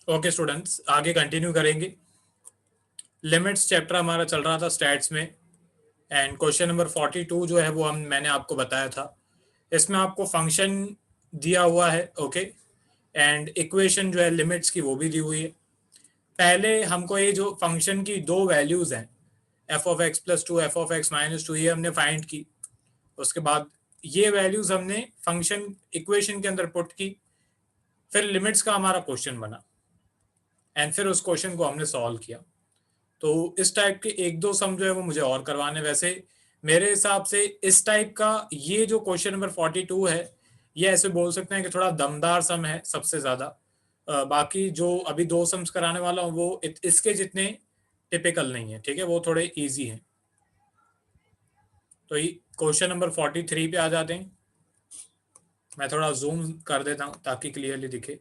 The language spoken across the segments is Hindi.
ओके स्टूडेंट्स, आगे कंटिन्यू करेंगे। लिमिट्स चैप्टर हमारा चल रहा था स्टैट्स में, एंड क्वेश्चन नंबर 42 जो है वो मैंने आपको बताया था। इसमें आपको फंक्शन दिया हुआ है, ओके, एंड इक्वेशन जो है लिमिट्स की वो भी दी हुई है। पहले हमको ये जो फंक्शन की दो वैल्यूज हैं, f of x plus to, F of x minus two, ये हमने फाइंड की। उसके बाद ये वैल्यूज हमने फंक्शन इक्वेशन के अंदर पुट की। फिर लिमिट्स का हमारा क्वेश्चन बना, एंड फिर उस क्वेश्चन को हमने सॉल्व किया। तो इस टाइप के एक दो सम जो है वो मुझे और करवाने। वैसे मेरे हिसाब से इस टाइप का ये जो क्वेश्चन नंबर 42 है, ये ऐसे बोल सकते हैं कि थोड़ा दमदार सम है सबसे ज्यादा। बाकी जो अभी दो सम्स कराने वाला हूँ वो इसके जितने टिपिकल नहीं है, ठीक है, वो थोड़े इजी हैं। तो ये क्वेश्चन नंबर 43 पे आ जाते हैं। मैं थोड़ा जूम कर देता हूँ ताकि क्लियरली दिखे।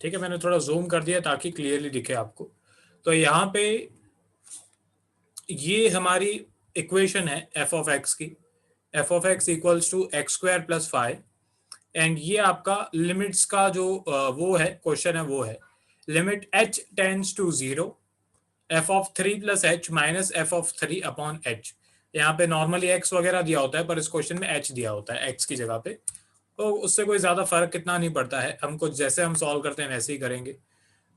ठीक है, मैंने थोड़ा जूम कर दिया ताकि क्लियरली दिखे आपको। तो यहाँ पे ये हमारी इक्वेशन है एफ ऑफ एक्स की। F of x equals to x square plus 5, and ये आपका लिमिट्स का जो वो है क्वेश्चन है वो है limit h tends to zero f of three plus h minus f of three upon h. यहाँ पे नॉर्मली एक्स वगैरह दिया होता है, पर इस क्वेश्चन में एच दिया होता है एक्स की जगह पे। तो उससे कोई ज्यादा फर्क कितना नहीं पड़ता है, हमको जैसे हम सॉल्व करते हैं वैसे ही करेंगे।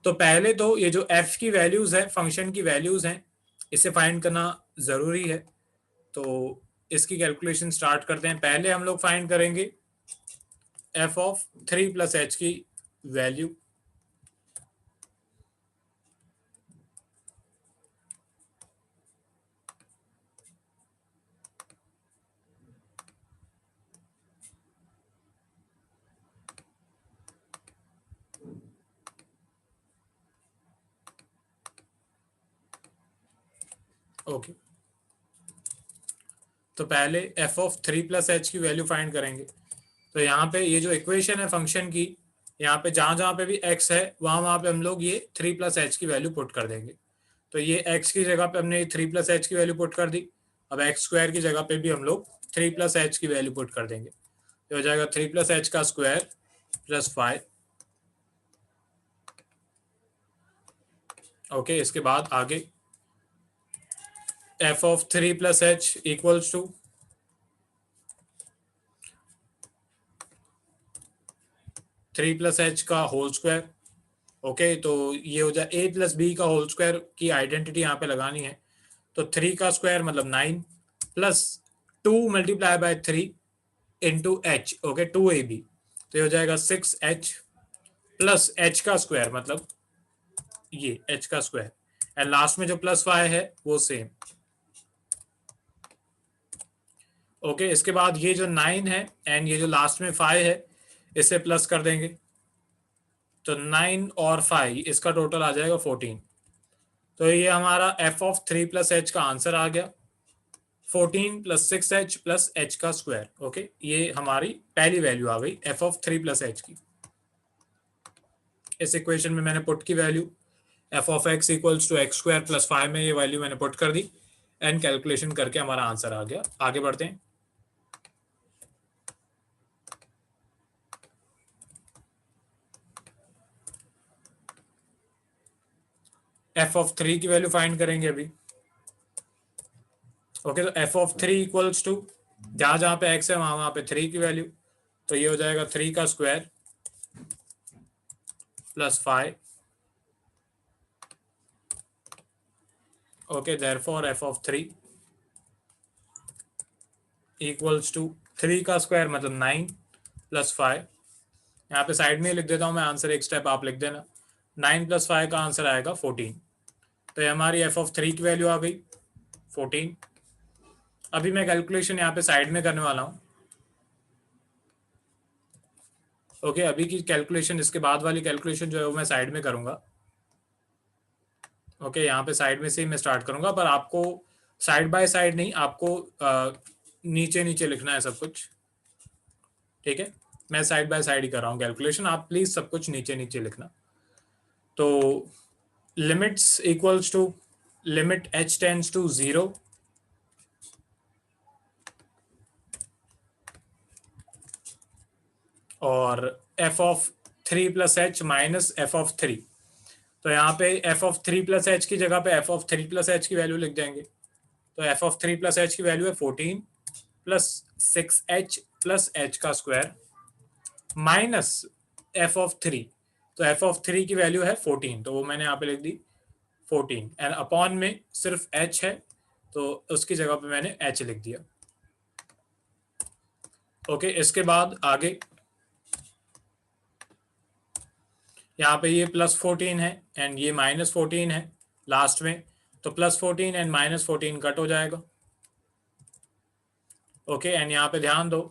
तो पहले तो ये जो एफ की वैल्यूज है, फंक्शन की वैल्यूज हैं, इसे फाइंड करना जरूरी है। तो इसकी कैलकुलेशन स्टार्ट करते हैं। पहले हम लोग फाइंड करेंगे F of three plus h की वैल्यू। ओके, तो पहले F of three plus h की वैल्यू फाइंड करेंगे। तो यहाँ पे ये जो इक्वेशन है फंक्शन की, यहाँ पे जहां जहां पे भी एक्स है वहां वहां पे हम लोग ये थ्री प्लस एच की वैल्यू पुट कर देंगे। तो ये एक्स की जगह पे हमने थ्री प्लस एच की वैल्यू पुट कर दी। अब एक्स स्क्वायर की जगह पे भी हम लोग थ्री प्लस एच की वैल्यू पुट कर देंगे। तो हो जाएगा थ्री प्लस एच का स्क्वायर प्लस 5। ओके, इसके बाद आगे f of three plus h equals to three plus h का होल स्क्वायर। ओके, तो ये हो जाए ए प्लस बी का होल स्क्वायर की आइडेंटिटी यहाँ पे लगानी है। तो थ्री का स्क्वायर मतलब 9 plus 2 multiply by 3 into H. Okay, 2ab। तो ये हो जाएगा 6h प्लस एच का स्क्वायर मतलब ये एच का स्क्वायर, एंड लास्ट में जो प्लस 5 है वो सेम। ओके, इसके बाद ये जो 9 है एंड ये जो लास्ट में 5 है इसे प्लस कर देंगे। तो 9 और 5 इसका टोटल आ जाएगा 14। तो ये हमारा f of three plus h का आंसर आ गया, 14 प्लस 6h प्लस एच का स्क्वायर। ओके, ये हमारी पहली वैल्यू आ गई f of three plus h की। इस इक्वेशन में मैंने पुट की value f of x equals to x square plus 5 में ये वैल्यू मैंने पुट कर दी, एंड कैलकुलेशन करके हमारा आंसर आ गया। आगे बढ़ते हैं। एफ ऑफ थ्री की वैल्यू फाइंड करेंगे अभी। ओके, तो f of three equals to जहां जहां पे एक्स है वहां वहां पे थ्री की वैल्यू। तो ये हो जाएगा थ्री का square plus 5। Okay, therefore f of three equals to three का स्क्वायर मतलब 9 प्लस 5। यहाँ पे साइड में लिख देता हूँ मैं आंसर, एक स्टेप आप लिख देना। 9 प्लस 5 का आंसर आएगा 14। तो ये हमारी एफ ऑफ थ्री की वैल्यू आ गई 14। अभी मैं कैलकुलेशन यहाँ पे साइड में करने वाला हूँ। ओके, अभी की कैलकुलेशन, इसके बाद वाली कैलकुलेशन जो है वो मैं साइड में करूंगा। ओके, यहाँ पे साइड में से ही मैं स्टार्ट करूंगा, पर आपको साइड बाय साइड नहीं, आपको नीचे नीचे लिखना है सब कुछ। ठीक है, मैं साइड बाय साइड ही कर रहा हूँ कैलकुलेशन, आप प्लीज सब कुछ नीचे नीचे लिखना। तो limits equals to limit h tends to 0 और f of 3 plus h minus f of 3। तो यहाँ पे f ऑफ 3 प्लस एच की जगह पे f ऑफ 3 प्लस एच की वैल्यू लिख देंगे। तो f ऑफ 3 प्लस एच की वैल्यू है 14 प्लस 6h प्लस एच का स्क्वायर माइनस एफ ऑफ 3। तो एफ ऑफ 3 की वैल्यू है 14, तो वो मैंने यहाँ पे लिख दी 14 एंड अपॉन में सिर्फ h है तो उसकी जगह पे मैंने h लिख दिया। ओके, इसके बाद आगे यहाँ पे ये प्लस 14 है एंड ये माइनस 14 है लास्ट में, तो प्लस 14 एंड माइनस 14 कट हो जाएगा। ओके एंड यहाँ पे ध्यान दो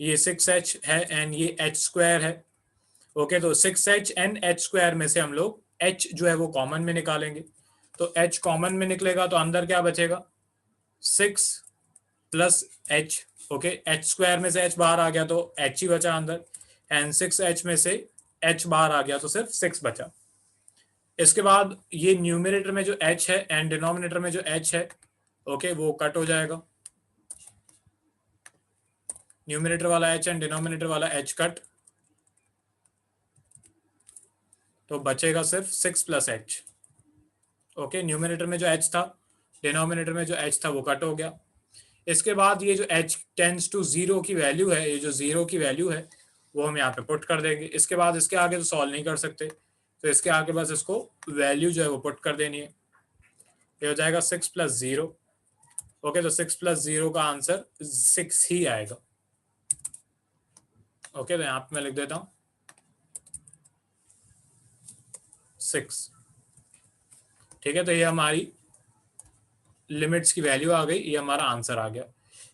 ये 6h है एंड ये h स्क्वायर है। ओके तो 6h एंड h स्क्वायर में से हम लोग h जो है वो कॉमन में निकालेंगे। तो h कॉमन में निकलेगा तो अंदर क्या बचेगा 6 plus h। Okay h square में से h बाहर आ गया तो h ही बचा अंदर एंड 6h में से h बाहर आ गया तो सिर्फ 6 बचा। इसके बाद ये न्यूमरेटर में जो h है एंड डिनोमिनेटर में जो h है ओके वो कट हो जाएगा। न्यूमरेटर वाला h एंड डिनोमिनेटर वाला h कट, तो बचेगा सिर्फ 6 प्लस एच। ओके न्यूमरेटर में जो h था डिनोमिनेटर में जो h था वो कट हो गया। इसके बाद ये जो h टेंड्स टू 0 की वैल्यू है, ये जो 0 की वैल्यू है वो हम यहाँ पे पुट कर देंगे। इसके बाद इसके आगे तो सॉल्व नहीं कर सकते, तो इसके आगे बस इसको वैल्यू जो है वो पुट कर देनी है। ये हो जाएगा 6 प्लस 0। ओके तो 6 प्लस 0 का आंसर 6 ही आएगा। ओके तो यहाँ पे मैं लिख देता हूँ 6। ठीक है, तो ये हमारी लिमिट्स की वैल्यू आ गई, ये हमारा आंसर आ गया।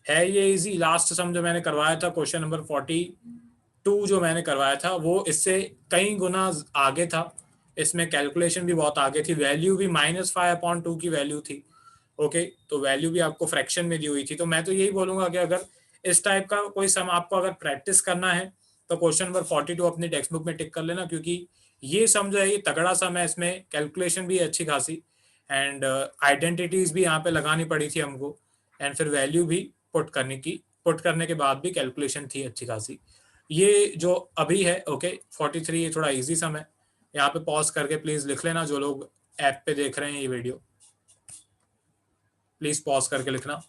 है ये इजी। लास्ट सम जो मैंने करवाया था क्वेश्चन नंबर 42 जो मैंने करवाया था वो इससे कई गुना आगे था। इसमें कैलकुलेशन भी बहुत आगे थी, वैल्यू भी -5/2 की वैल्यू थी। ओके तो वैल्यू भी आपको फ्रैक्शन में दी हुई थी। तो मैं तो यही बोलूंगा कि अगर इस टाइप का कोई सम आपको अगर प्रैक्टिस करना है तो क्वेश्चन नंबर 42 अपनी टेक्स्ट बुक में टिक कर लेना, क्योंकि ये सम जो है ये तगड़ा सम है। इसमें कैलकुलेशन भी अच्छी खासी एंड आइडेंटिटीज भी यहाँ पे लगानी पड़ी थी हमको एंड फिर वैल्यू भी पुट करने के बाद भी कैलकुलेशन थी अच्छी खासी। ये जो अभी है ओके 43 ये थोड़ा इजी सम है। यहाँ पे पॉज करके प्लीज लिख लेना, जो लोग ऐप पे देख रहे हैं ये वीडियो प्लीज पॉज करके लिखना।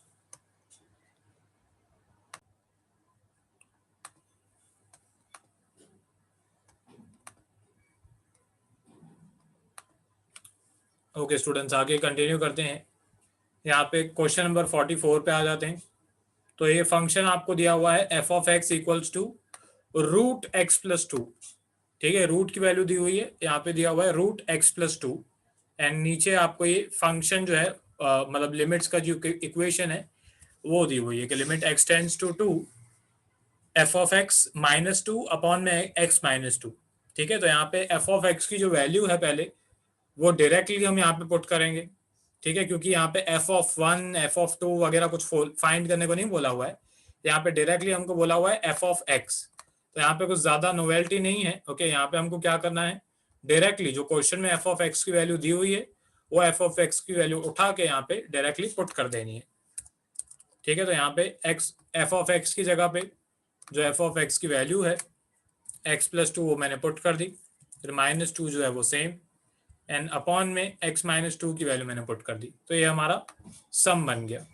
ओके स्टूडेंट्स आगे कंटिन्यू करते हैं। यहाँ पे क्वेश्चन नंबर 44 पे आ जाते हैं। तो ये फंक्शन आपको दिया हुआ है f of x equals to root x plus two. ठीक है, रूट की वैल्यू दी हुई है, यहाँ पे दिया हुआ है root x plus two and नीचे आपको ये फंक्शन जो है मतलब लिमिट्स का जो इक्वेशन है वो दी हुई है कि limit x tends to 2 f of x -2 upon में एक्स -2। ठीक है, तो यहाँ पे एफ ऑफ एक्स की जो वैल्यू है पहले वो डायरेक्टली हम यहाँ पे पुट करेंगे। ठीक है, क्योंकि यहाँ पे एफ ऑफ 1 एफ ऑफ 2 वगैरह कुछ फाइंड करने को नहीं बोला हुआ है, यहाँ पे डायरेक्टली हमको बोला हुआ है एफ ऑफ एक्स। तो यहाँ पे कुछ ज्यादा नोवेल्टी नहीं है। ओके यहाँ पे हमको क्या करना है, डायरेक्टली जो क्वेश्चन में एफ ऑफ एक्स की वैल्यू दी हुई है वो एफ ऑफ एक्स की वैल्यू उठा के यहाँ पे डायरेक्टली पुट कर देनी है। ठीक है, तो यहाँ पे एक्स एफ ऑफ एक्स की जगह पे जो एफ ऑफ एक्स की वैल्यू है x+2 वो मैंने पुट कर दी, फिर -2 जो है वो सेम एंड अपॉन में x-2 की वैल्यू मैंने पुट कर दी। तो ये हमारा सम बन गया।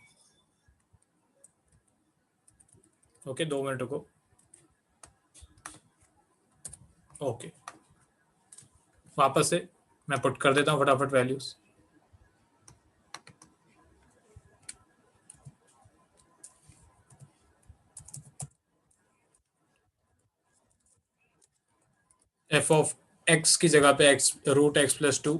ओके 2 मिनट रुको। ओके वापस से मैं पुट कर देता हूँ फटाफट वैल्यूज। एफ ऑफ एक्स की जगह पे x root x+2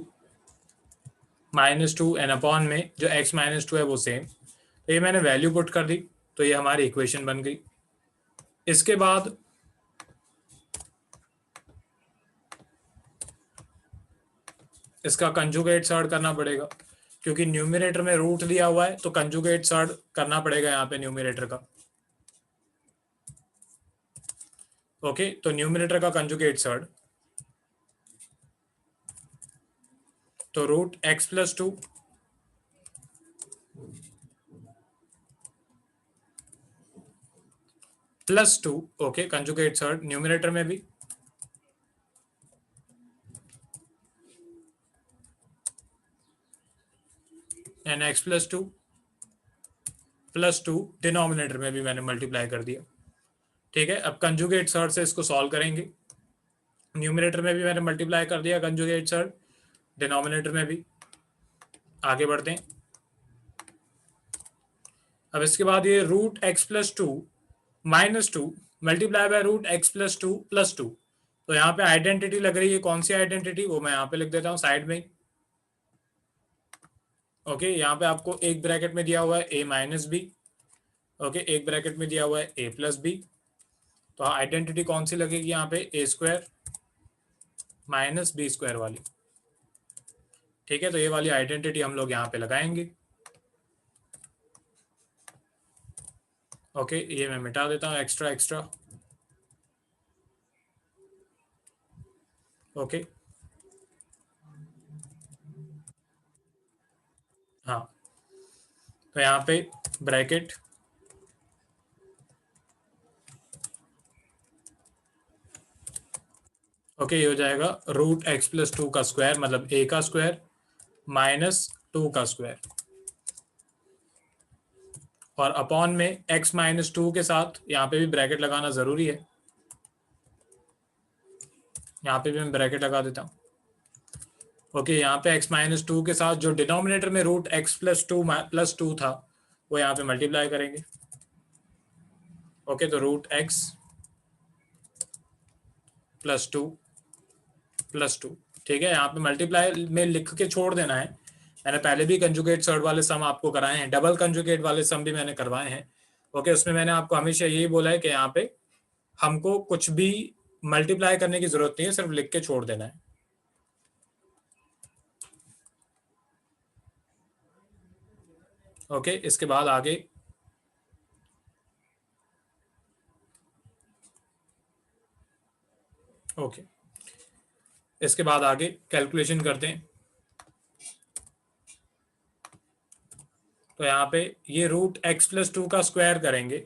-2 and upon में जो x-2 है वो सेम। तो ये मैंने वैल्यू पुट कर दी, तो ये हमारी इक्वेशन बन गई। इसके बाद इसका कंजुगेट सॉर्ट करना पड़ेगा, क्योंकि न्यूमरेटर में रूट दिया हुआ है तो कंजुगेट सॉर्ट करना पड़ेगा यहाँ पे न्यूमरेटर का। ओके तो न्यूमरेटर का कंजुगेट सॉर्ट, तो root x+2 +2, okay, conjugate surd numerator में भी, एन एक्स +2 डिनोमिनेटर में भी मैंने मल्टीप्लाई कर दिया। ठीक है, अब कंजुगेट सर्ड से इसको सॉल्व करेंगे। न्यूमरेटर में भी मैंने मल्टीप्लाई कर दिया कंजुगेट सर्ड, डिनोमिनेटर में भी। आगे बढ़ते हैं। अब इसके बाद ये √x+2 -2 मल्टीप्लाई बाय √x+2 +2। तो यहाँ पे आइडेंटिटी लग रही है, कौन सी आइडेंटिटी, वो मैं यहाँ पे लिख देता हूँ साइड में। ओके, यहाँ पे आपको एक ब्रैकेट में दिया हुआ है a-b, ओके, एक ब्रैकेट में दिया हुआ है a+b। तो आइडेंटिटी कौन सी लगेगी यहाँ पे, a² - b² वाली। ठीक है, तो ये वाली आइडेंटिटी हम लोग यहाँ पे लगाएंगे। ओके, ये मैं मिटा देता हूँ एक्स्ट्रा एक्स्ट्रा। ओके, हाँ, तो यहाँ पे ब्रैकेट, ओके, ये हो जाएगा √x+2 का स्क्वायर, मतलब a का स्क्वायर -2 का स्क्वायर, और अपॉन में x-2 के साथ यहाँ पे भी ब्रैकेट लगाना जरूरी है। यहाँ पे भी मैं ब्रैकेट लगा देता हूँ। ओके, यहाँ पे x-2 के साथ जो डिनोमिनेटर में √x+2 था वो यहाँ पे मल्टीप्लाई करेंगे। ओके, तो √x+2 ठीक है, यहाँ पे मल्टीप्लाई में लिख के छोड़ देना है। मैंने पहले भी कंजुगेट सर्ड वाले सम आपको कराए हैं, डबल कंजुगेट वाले सम भी मैंने करवाए हैं। ओके, उसमें मैंने आपको हमेशा यही बोला है कि यहाँ पे हमको कुछ भी मल्टीप्लाई करने की जरूरत नहीं है, सिर्फ लिख के छोड़ देना है। ओके, इसके बाद आगे ओके, इसके बाद आगे कैलकुलेशन करते हैं। तो यहाँ पे ये √x+2 का स्क्वायर करेंगे,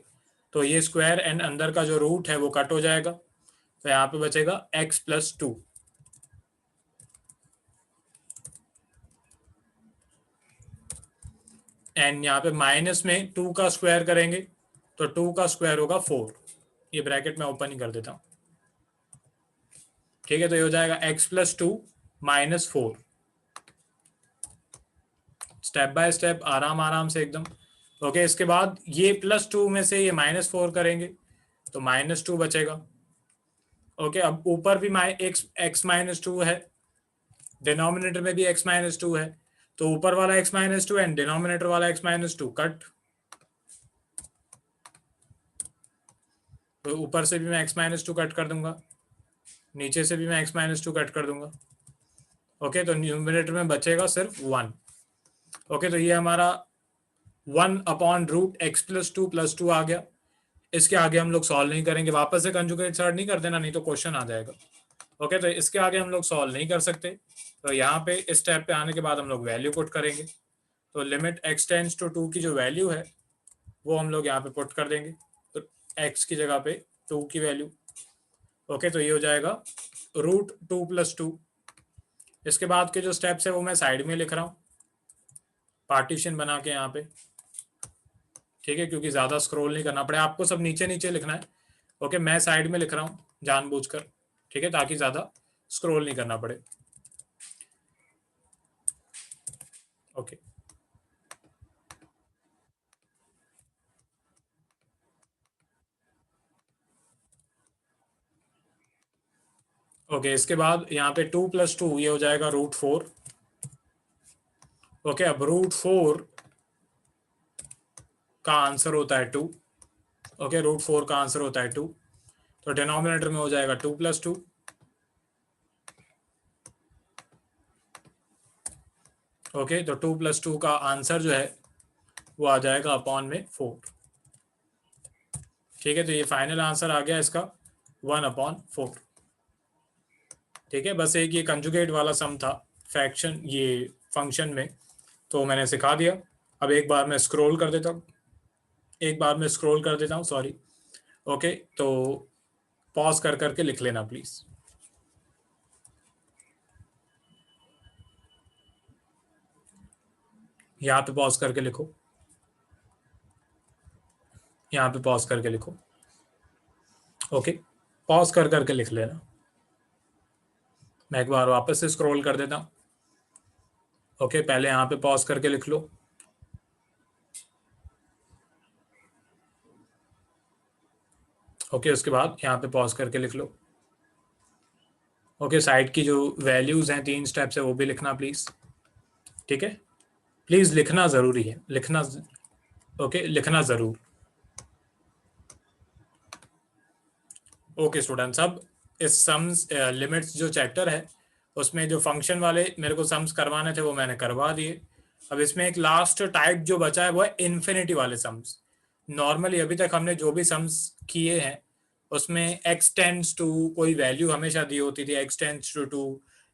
तो ये स्क्वायर एंड अंदर का जो रूट है वो कट हो जाएगा, तो यहाँ पे बचेगा x+2। एंड यहाँ पे माइनस में 2 का स्क्वायर करेंगे, तो 2 का स्क्वायर होगा 4। ये ब्रैकेट मैं ओपन ही कर देता हूँ। ठीक है, तो ये हो जाएगा x+2 -4। स्टेप बाय स्टेप, आराम आराम से एकदम। ओके, इसके बाद ये +2 में से ये -4 करेंगे, तो -2 बचेगा। ओके, अब ऊपर भी x-2 है, डिनोमिनेटर में भी x-2 है, तो ऊपर वाला x-2 एंड डिनोमिनेटर वाला x-2 कट। तो ऊपर से भी मैं x-2 कट कर दूंगा, नीचे से भी मैं x-2 कट कर दूंगा। ओके, तो न्यूमरेटर में बचेगा सिर्फ 1। ओके, तो ये हमारा 1/√x+2 +2 आ गया। इसके आगे हम लोग सॉल्व नहीं करेंगे, वापस से कंजुगेट सर्ट नहीं कर देना, नहीं तो क्वेश्चन आ जाएगा। ओके, तो इसके आगे हम लोग सॉल्व नहीं कर सकते, तो यहाँ पे इस स्टेप पे आने के बाद हम लोग वैल्यू पुट करेंगे। तो लिमिट x → 2 की जो वैल्यू है वो हम लोग यहाँ पे पुट कर देंगे, तो x की जगह पे 2 की वैल्यू। ओके, तो ये हो जाएगा √2 + 2। इसके बाद के जो स्टेप्स है वो मैं साइड में लिख रहा हूँ, पार्टीशन बना के यहाँ पे। ठीक है, क्योंकि ज्यादा स्क्रॉल नहीं करना पड़े, आपको सब नीचे नीचे लिखना है। ओके, मैं साइड में लिख रहा हूँ जानबूझकर, ठीक है, ताकि ज्यादा स्क्रॉल नहीं करना पड़े। ओके, ओके, इसके बाद यहाँ पे 2 + 2 ये हो जाएगा √4। ओके, अब √4 का आंसर होता है 2। ओके, √4 का आंसर होता है 2, तो डिनोमिनेटर में हो जाएगा 2 + 2। ओके, तो 2 + 2 का आंसर जो है वो आ जाएगा अपॉन में 4। ठीक है, तो ये फाइनल आंसर आ गया इसका 1/4। ठीक है, बस एक ये कंजुगेट वाला सम था फ्रैक्शन, ये फंक्शन में, तो मैंने सिखा दिया। अब एक बार मैं स्क्रॉल कर देता हूँ, सॉरी। ओके, तो पॉज कर करके लिख लेना प्लीज। यहाँ पे पॉज करके लिखो, यहाँ पे पॉज करके लिखो। ओके, पॉज कर करके लिख लेना। मैं एक बार वापस से स्क्रॉल कर देता हूँ। ओके, पहले यहाँ पे पॉज करके लिख लो। ओके, उसके बाद यहाँ पे पॉज करके लिख लो। ओके, साइड की जो वैल्यूज हैं 3 स्टेप्स है वो भी लिखना प्लीज। ठीक है, प्लीज लिखना जरूरी है, लिखना। ओके, लिखना जरूर। ओके स्टूडेंट्स, अब इस सम्स लिमिट्स जो चैप्टर है उसमें जो फंक्शन वाले मेरे को सम्स करवाने थे वो मैंने करवा दिए। अब इसमें एक लास्ट टाइप जो बचा है वो है इन्फिनिटी वाले सम्स। नॉर्मली अभी तक हमने जो भी सम्स किए हैं उसमें x टेंड्स टू कोई वैल्यू हमेशा दी होती थी, x tends to 2,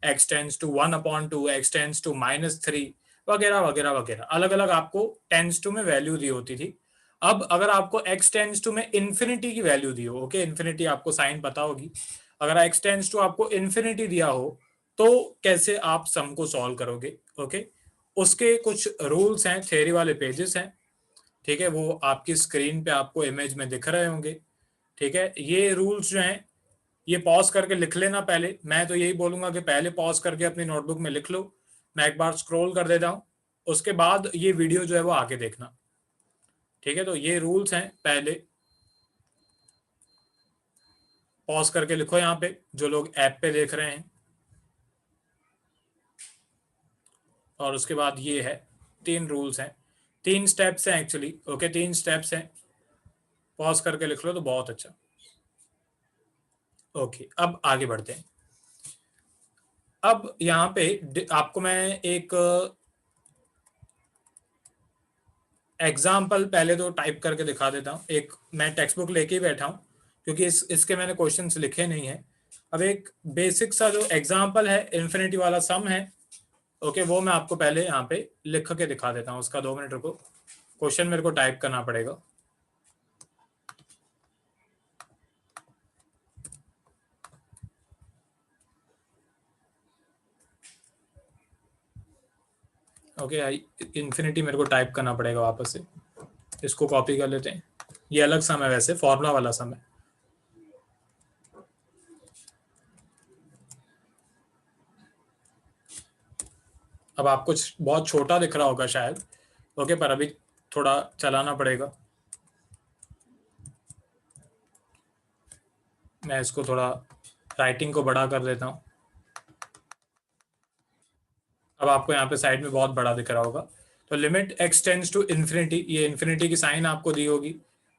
x tends to 1/2, x tends to -3 वगैरह वगैरह वगैरह, अलग अलग आपको टेंड्स टू में वैल्यू दी होती थी। अब अगर आपको x टेंड्स टू में इन्फिनिटी की वैल्यू दी हो, ओके, इन्फिनिटी आपको साइन पता होगी, अगर x टेंड्स टू आपको इन्फिनिटी दिया हो तो कैसे आप सम को सॉल्व करोगे। ओके, उसके कुछ रूल्स हैं, थ्योरी वाले पेजेस हैं। ठीक है, वो आपकी स्क्रीन पे आपको इमेज में दिख रहे होंगे। ठीक है, ये रूल्स जो हैं ये पॉज करके लिख लेना पहले। मैं तो यही बोलूंगा कि पहले पॉज करके अपनी नोटबुक में लिख लो। मैं एक बार स्क्रॉल कर देता हूँ, उसके बाद ये वीडियो जो है वो आगे देखना। ठीक है, तो ये रूल्स हैं, पहले पॉज करके लिखो यहाँ पे जो लोग ऐप पे देख रहे हैं। और उसके बाद ये है 3 रूल्स हैं, 3 स्टेप्स हैं एक्चुअली। ओके, 3 स्टेप्स हैं, पॉज करके लिख लो तो बहुत अच्छा। ओके, अब आगे बढ़ते हैं। अब यहाँ पे आपको मैं एक एग्जाम्पल पहले तो टाइप करके दिखा देता हूँ। एक मैं टेक्स्ट बुक लेके ही बैठा हूँ क्योंकि इसके मैंने क्वेश्चंस लिखे नहीं है। अब एक बेसिक सा जो एग्जाम्पल है इन्फिनिटी वाला सम है, ओके, वो मैं आपको पहले यहाँ पे लिख के दिखा देता हूँ। उसका 2 मिनट रुको, क्वेश्चन मेरे को टाइप करना पड़ेगा। ओके, इन्फिनिटी मेरे को टाइप करना पड़ेगा वापस से। इसको कॉपी कर लेते हैं, ये अलग सम है वैसे, फॉर्मूला वाला सम है। अब आपको बहुत छोटा दिख रहा होगा शायद, ओके, पर अभी थोड़ा चलाना पड़ेगा। मैं इसको थोड़ा राइटिंग को बड़ा कर देता हूँ। अब आपको यहाँ पे साइड में बहुत बड़ा दिख रहा होगा। तो limit x tends to infinity, ये इन्फिनिटी की साइन आपको दी होगी।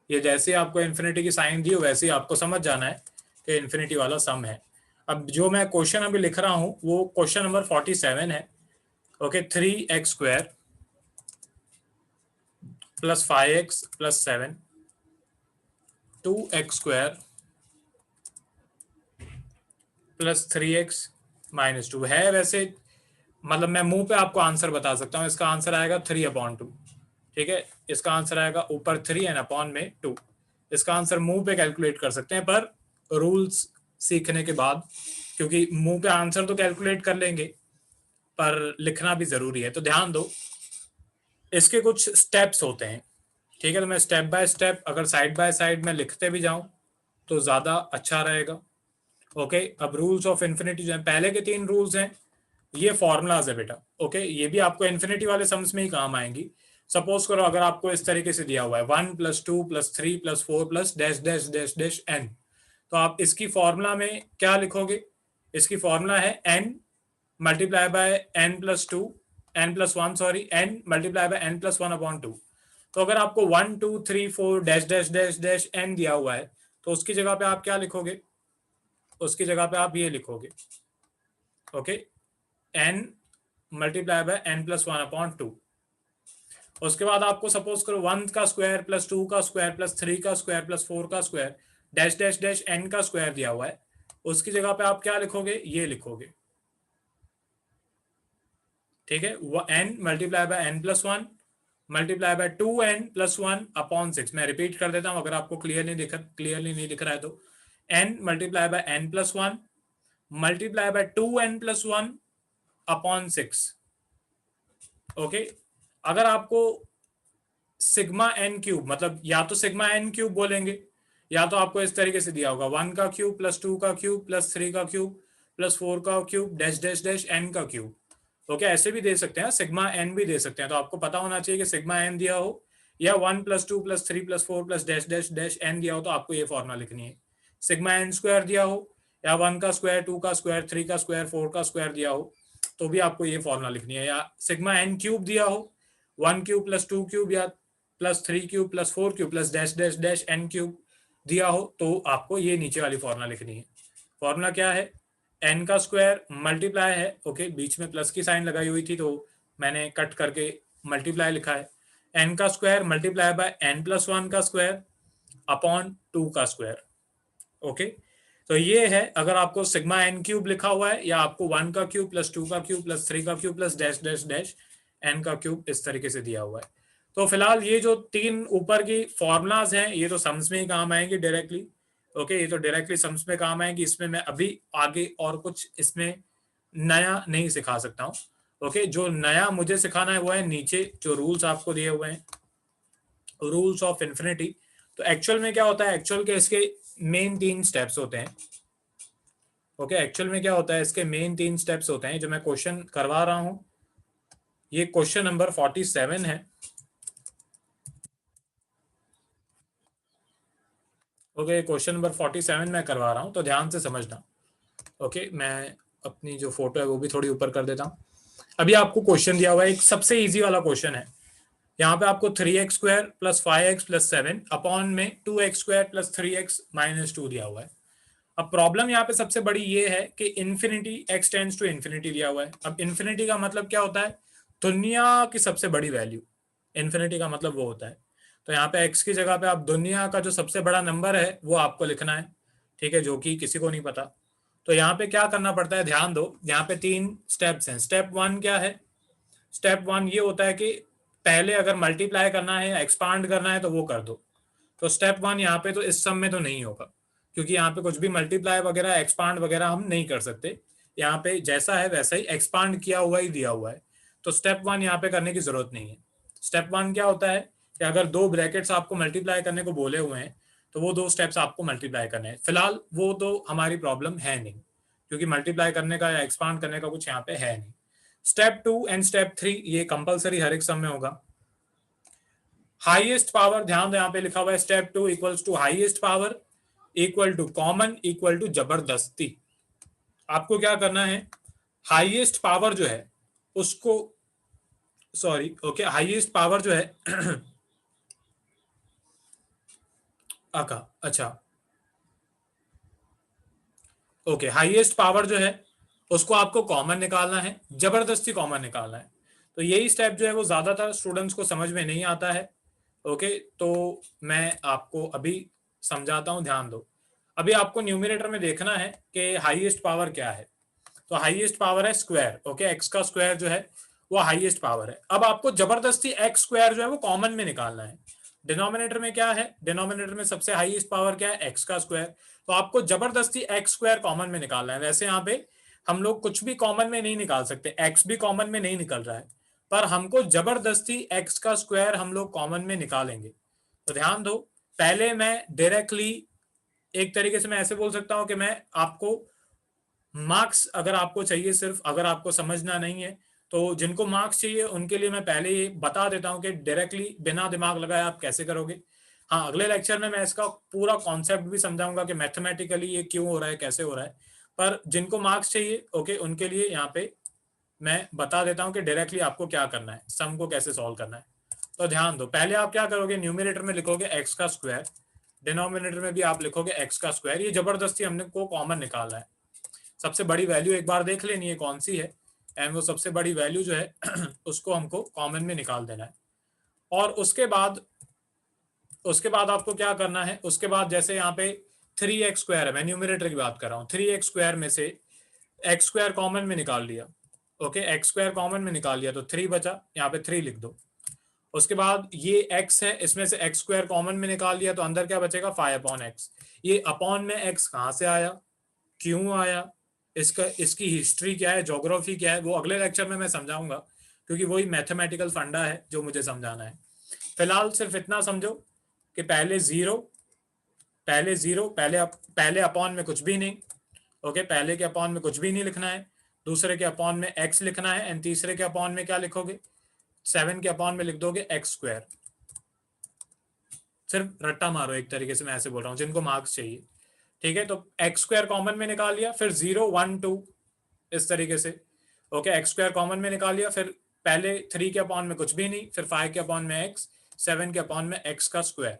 ये जैसे आपको इन्फिनिटी की साइन दी हो वैसे ही आपको समझ जाना है कि इन्फिनिटी वाला सम है। अब जो मैं क्वेश्चन अभी लिख रहा हूँ वो क्वेश्चन नंबर 47 है। Okay, 3x² + 5x + 7, 2x² + 3x - 2 है वैसे। मतलब मैं मुंह पे आपको आंसर बता सकता हूँ, इसका आंसर आएगा 3/2। ठीक है, इसका आंसर आएगा ऊपर 3 एंड अपॉन में 2। इसका आंसर मुंह पे कैलकुलेट कर सकते हैं, पर रूल्स सीखने के बाद, क्योंकि मुंह पे आंसर तो कैलकुलेट कर लेंगे पर लिखना भी जरूरी है, तो ध्यान दो। इसके कुछ स्टेप्स होते हैं। ठीक है, तो मैं स्टेप बाय स्टेप अगर साइड बाय साइड में लिखते भी जाऊं तो ज्यादा अच्छा रहेगा। ओके, अब रूल्स ऑफ इन्फिनिटी जो है, पहले के 3 रूल्स हैं ये फॉर्मूलाज है बेटा। ओके, ये भी आपको इन्फिनिटी वाले सम्स में ही काम आएंगी। सपोज करो अगर आपको इस तरीके से दिया हुआ है 1 + 2 + 3 + 4 + dash dash dash dash n, तो आप इसकी फॉर्मूला में क्या लिखोगे। इसकी फॉर्मूला है n multiply by n+1, sorry, n multiply by n+1/2। तो अगर आपको 1 2 3 4 dash dash dash dash n दिया हुआ है तो उसकी जगह पे आप क्या लिखोगे, उसकी जगह पे आप ये लिखोगे। Okay, n multiply by n+1/2। उसके बाद आपको सपोज करो 1 का स्क्वायर + 2 का स्क्वायर + 3 का स्क्वायर + 4 का square dash dash dash n का स्क्वायर दिया हुआ है, उसकी जगह पे आप क्या लिखोगे, ये लिखोगे। ठीक है, n multiply by n+1 multiply by 2n+1/6। मैं रिपीट कर देता हूं अगर आपको क्लियरली नहीं दिख रहा है तो n multiply by n+1 multiply by 2n+1/6। Okay, अगर आपको सिग्मा एन क्यूब मतलब या तो सिग्मा एन क्यूब बोलेंगे या तो आपको इस तरीके से दिया होगा 1 का क्यूब प्लस 2 का क्यूब प्लस 3 का क्यूब प्लस 4 का cube dash dash dash n का क्यूब। ओके, ऐसे भी दे सकते हैं, सिग्मा एन भी दे सकते हैं। तो आपको पता होना चाहिए कि सिग्मा एन दिया हो या 1+2+3+4 डैश डैश डैश एन दिया हो तो आपको ये फॉर्मूला लिखनी है। सिग्मा एन स्क्वायर दिया हो या 1 का स्क्वायर 2 का स्क्वायर 3 का स्क्वायर 4 का स्क्वायर दिया हो तो भी आपको ये फॉर्मूला लिखनी है। या सिग्मा एन क्यूब दिया हो 1 क्यूब प्लस 2 क्यूब या plus 3 cube plus 4 cube plus dash dash dash n cube दिया हो तो आपको ये नीचे वाली फॉर्मूला लिखनी है। फॉर्मूला क्या है? एन का स्क्वायर मल्टीप्लाई है, ओके, बीच में प्लस की साइन लगाई हुई थी तो मैंने कट करके मल्टीप्लाई लिखा है। एन का स्क्वायर मल्टीप्लाई बाय n+1 का स्क्वायर अपॉन 2 का स्क्वायर। ओके, तो ये है अगर आपको सिग्मा एन क्यूब लिखा हुआ है या आपको 1 का क्यूब प्लस 2 का क्यूब प्लस 3 का cube plus dash dash dash n का क्यूब इस तरीके से दिया हुआ है। तो फिलहाल ये जो 3 ऊपर की फॉर्मुलाज हैं ये तो सम्स में ही काम आएंगे डायरेक्टली। ओके, ये तो डायरेक्टली सम्स में काम आएंगे, इसमें मैं अभी आगे और कुछ इसमें नया नहीं सिखा सकता हूँ। ओके, जो नया मुझे सिखाना है वो है नीचे जो रूल्स आपको दिए हुए हैं, रूल्स ऑफ इन्फिनिटी। तो एक्चुअल में क्या होता है, एक्चुअल के इसके मेन 3 स्टेप्स होते हैं। ओके, एक्चुअल में क्या होता है, इसके मेन 3 स्टेप्स होते हैं जो मैं क्वेश्चन करवा रहा हूं। ये क्वेश्चन नंबर 47 है। ओके, क्वेश्चन नंबर 47 मैं करवा रहा हूं तो ध्यान से समझना। ओके, मैं अपनी जो फोटो है वो भी थोड़ी ऊपर कर देता हूं। अभी आपको क्वेश्चन दिया हुआ है, एक सबसे इजी वाला क्वेश्चन है। यहाँ पे आपको 3x² plus 5x plus 7 upon में 2x² प्लस 3x माइनस 2 दिया हुआ है। अब प्रॉब्लम यहाँ पे सबसे बड़ी ये है कि infinity x tends to infinity दिया हुआ है। अब इन्फिनिटी का मतलब क्या होता है? दुनिया की सबसे बड़ी वैल्यू। इन्फिनिटी का मतलब वो होता है। तो यहाँ पे x की जगह पे आप दुनिया का जो सबसे बड़ा नंबर है वो आपको लिखना है, ठीक है, जो कि किसी को नहीं पता। तो यहाँ पे क्या करना पड़ता है, ध्यान दो, यहाँ पे 3 स्टेप्स हैं। स्टेप 1 क्या है? स्टेप 1 ये होता है कि पहले अगर मल्टीप्लाई करना है या एक्सपांड करना है तो वो कर दो। तो स्टेप 1 यहाँ पे तो इस सम में तो नहीं होगा क्योंकि यहाँ पे कुछ भी मल्टीप्लाई वगैरह एक्सपांड वगैरह हम नहीं कर सकते। यहाँ पे जैसा है वैसा ही एक्सपांड किया हुआ ही दिया हुआ है। तो स्टेप 1 यहाँ पे करने की जरूरत नहीं है। स्टेप 1 क्या होता है कि अगर 2 ब्रैकेट्स आपको मल्टीप्लाई करने को बोले हुए हैं तो वो 2 स्टेप्स आपको मल्टीप्लाई करने हैं। फिलहाल वो तो हमारी प्रॉब्लम है नहीं क्योंकि मल्टीप्लाई करने का या एक्सपांड करने का कुछ यहाँ पे है नहीं। स्टेप 2 एंड स्टेप 3 ये कंपलसरी हर एक सम में होगा। हाईएस्ट पावर, ध्यान दो यहाँ पे लिखा हुआ है step 2 equals to highest power equal to common equal to जबरदस्ती। आपको क्या करना है, हाईएस्ट पावर जो है उसको, सॉरी, ओके, हाईएस्ट पावर जो है आका, अच्छा, ओके, हाईएस्ट पावर जो है उसको आपको कॉमन निकालना है, जबरदस्ती कॉमन निकालना है। तो यही स्टेप जो है वो ज्यादातर स्टूडेंट्स को समझ में नहीं आता है। ओके, तो मैं आपको अभी समझाता हूं, ध्यान दो। अभी आपको न्यूमरेटर में देखना है कि हाईएस्ट पावर क्या है। तो हाईएस्ट पावर है स्क्वायर। ओके, एक्स का स्क्वायर जो है वो हाईएस्ट पावर है। अब आपको जबरदस्ती एक्स स्क्वायर जो है वो कॉमन में निकालना है। डिनोमिनेटर में क्या है, डिनोमिनेटर में सबसे हाईएस्ट पावर क्या है, एक्स का स्क्वायर। तो आपको जबरदस्ती एक्स स्क्वायर कॉमन में निकालना है। वैसे यहाँ पे हम लोग कुछ भी कॉमन में नहीं निकाल सकते, एक्स भी कॉमन में नहीं निकल रहा है, पर हमको जबरदस्ती एक्स का स्क्वायर हम लोग कॉमन में निकालेंगे। तो ध्यान दो, पहले मैं डायरेक्टली एक तरीके से मैं ऐसे बोल सकता हूं कि मैं आपको मार्क्स अगर आपको चाहिए, सिर्फ अगर आपको समझना नहीं है तो जिनको मार्क्स चाहिए उनके लिए मैं पहले ही बता देता हूं कि डायरेक्टली बिना दिमाग लगाए आप कैसे करोगे। हाँ, अगले लेक्चर में मैं इसका पूरा कॉन्सेप्ट भी समझाऊंगा कि मैथमेटिकली ये क्यों हो रहा है, कैसे हो रहा है। पर जिनको मार्क्स चाहिए, ओके, उनके लिए यहाँ पे मैं बता देता हूँ कि डायरेक्टली आपको क्या करना है, सम को कैसे सॉल्व करना है। तो ध्यान दो, पहले आप क्या करोगे, न्यूमिनेटर में लिखोगे एक्स का स्क्वायर, डिनोमिनेटर में भी आप लिखोगे एक्स का स्क्वायर। ये जबरदस्ती हमने को कॉमन निकालना है। सबसे बड़ी वैल्यू एक बार देख लेनी है कौन सी है, एंड वो सबसे बड़ी वैल्यू जो है उसको हमको कॉमन में निकाल देना है। और उसके बाद आपको क्या करना है, उसके बाद जैसे यहाँ पे 3x² है, मैं न्यूमिनेटर की बात कर रहा हूँ, 3x² में से एक्स स्क्वायर कॉमन में निकाल लिया। ओके, एक्स स्क्वायर कॉमन में निकाल लिया तो 3 बचा, यहाँ पे 3 लिख दो। उसके बाद ये x है, इसमें से x स्क्वायर कॉमन में निकाल लिया तो अंदर क्या बचेगा 5/x। ये अपॉन में x कहाँ से आया, क्यों आया, इसकी हिस्ट्री क्या है, ज्योग्राफी क्या है, वो अगले लेक्चर में मैं समझाऊंगा, क्योंकि वही मैथमेटिकल फंडा है जो मुझे समझाना है। फिलहाल सिर्फ इतना समझो कि पहले जीरो, पहले अपॉन में कुछ भी नहीं, ओके, पहले के अपॉन में कुछ भी नहीं लिखना है, दूसरे के अपॉन में x लिखना है, एंड तीसरे के अपॉन में क्या लिखोगे, 7 के अपॉन में लिख दोगे x स्क्वायर। सिर्फ रट्टा मारो एक तरीके से, मैं ऐसे बोल रहा हूँ जिनको मार्क्स चाहिए, ठीक है। तो x स्क्वायर कॉमन में निकाल लिया, फिर 0 1 2 इस तरीके से, ओके, x स्क्वायर कॉमन में निकाल लिया, फिर पहले 3 के अपॉन में कुछ भी नहीं, फिर 5 के अपॉन में x, 7 के अपॉन में x का स्क्वायर।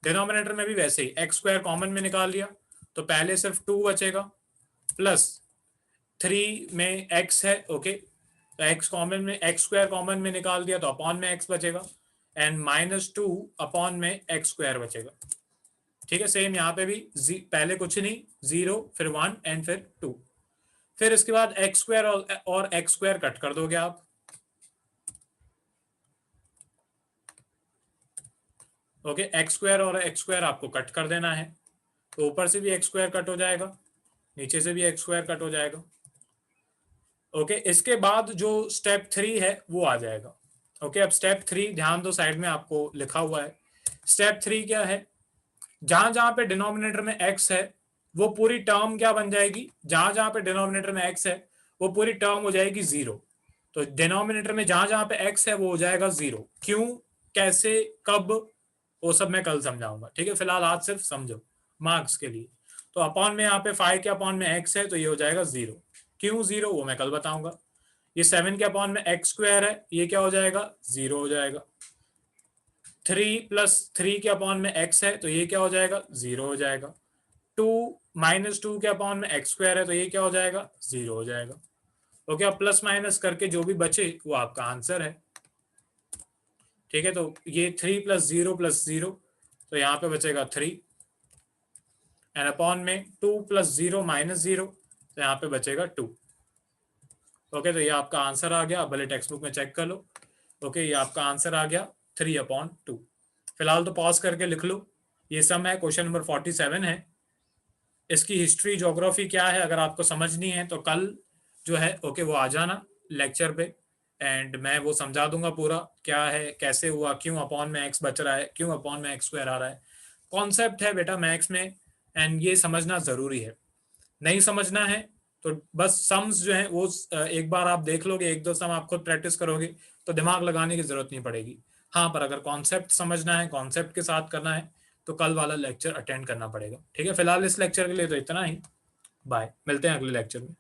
डिनोमिनेटर में भी वैसे ही x स्क्वायर कॉमन में निकाल लिया तो पहले सिर्फ 2 बचेगा, प्लस 3 में x है, ओके, तो x कॉमन में, x स्क्वायर कॉमन में निकाल दिया तो अपॉन में x बचेगा, एंड -2 अपॉन में x स्क्वायर बचेगा, ठीक है। सेम यहाँ पे भी पहले कुछ नहीं, 0 फिर 1 एंड फिर 2, फिर इसके बाद x स्क्वायर और x स्क्वायर कट कर दोगे आप, ओके, x स्क्वायर और x स्क्वायर आपको कट कर देना है, तो ऊपर से भी x स्क्वायर कट हो जाएगा, नीचे से भी x स्क्वायर कट हो जाएगा, ओके। इसके बाद जो स्टेप 3 है वो आ जाएगा, ओके। अब स्टेप 3 ध्यान दो, साइड में आपको लिखा हुआ है। स्टेप 3 क्या है, जहां जहां पे डिनोमिनेटर में x है वो पूरी टर्म क्या बन जाएगी, जहां जहां पे डिनोमिनेटर में x है वो पूरी टर्म हो जाएगी 0। तो डिनोमिनेटर में जहां जहां पे x है वो हो जाएगा 0, क्यों, कैसे, कब, वो सब मैं कल समझाऊंगा, ठीक है। फिलहाल आज सिर्फ समझो मार्क्स के लिए। तो अपॉन में यहाँ पे 5 के अपॉन में x है तो ये हो जाएगा 0, क्यों 0 वो मैं कल बताऊंगा। ये 7 के अपॉन में x स्क्वायर है, ये क्या हो जाएगा 0 हो जाएगा। 3 + 3 के अपॉन में x है तो ये क्या हो जाएगा 0 हो जाएगा। 2 -2 के अपॉन में x स्क्वायर है तो ये क्या हो जाएगा 0 हो जाएगा, ओके। अब प्लस माइनस करके जो भी बचे वो आपका आंसर है, ठीक है। तो ये 3 + 0 + 0, तो यहाँ पे बचेगा 3, एंड अपॉन में 2 + 0 - 0, तो यहाँ पे बचेगा 2, ओके। तो ये आपका आंसर आ गया, भले टेक्स्ट बुक में चेक कर लो, ओके। ये आपका आंसर आ गया 3/2। फिलहाल तो पॉज करके लिख लो, ये सम है, क्वेश्चन नंबर 47 है। इसकी हिस्ट्री ज्योग्राफी क्या है अगर आपको समझनी है तो कल जो है, ओके, वो आ जाना लेक्चर पे, एंड मैं वो समझा दूंगा पूरा क्या है, कैसे हुआ, क्यों अपॉन में x बच रहा है, क्यों अपॉन में x स्क्वायर आ रहा है। कॉन्सेप्ट है बेटा मैथ्स में, एंड ये समझना जरूरी है। नहीं समझना है तो बस सम्स जो है वो एक बार आप देख लोगे, एक दो सम आप खुद प्रैक्टिस करोगे तो दिमाग लगाने की जरूरत नहीं पड़ेगी। हाँ, पर अगर कॉन्सेप्ट समझना है, कॉन्सेप्ट के साथ करना है तो कल वाला लेक्चर अटेंड करना पड़ेगा, ठीक है। फिलहाल इस लेक्चर के लिए तो इतना ही, बाय, मिलते हैं अगले लेक्चर में।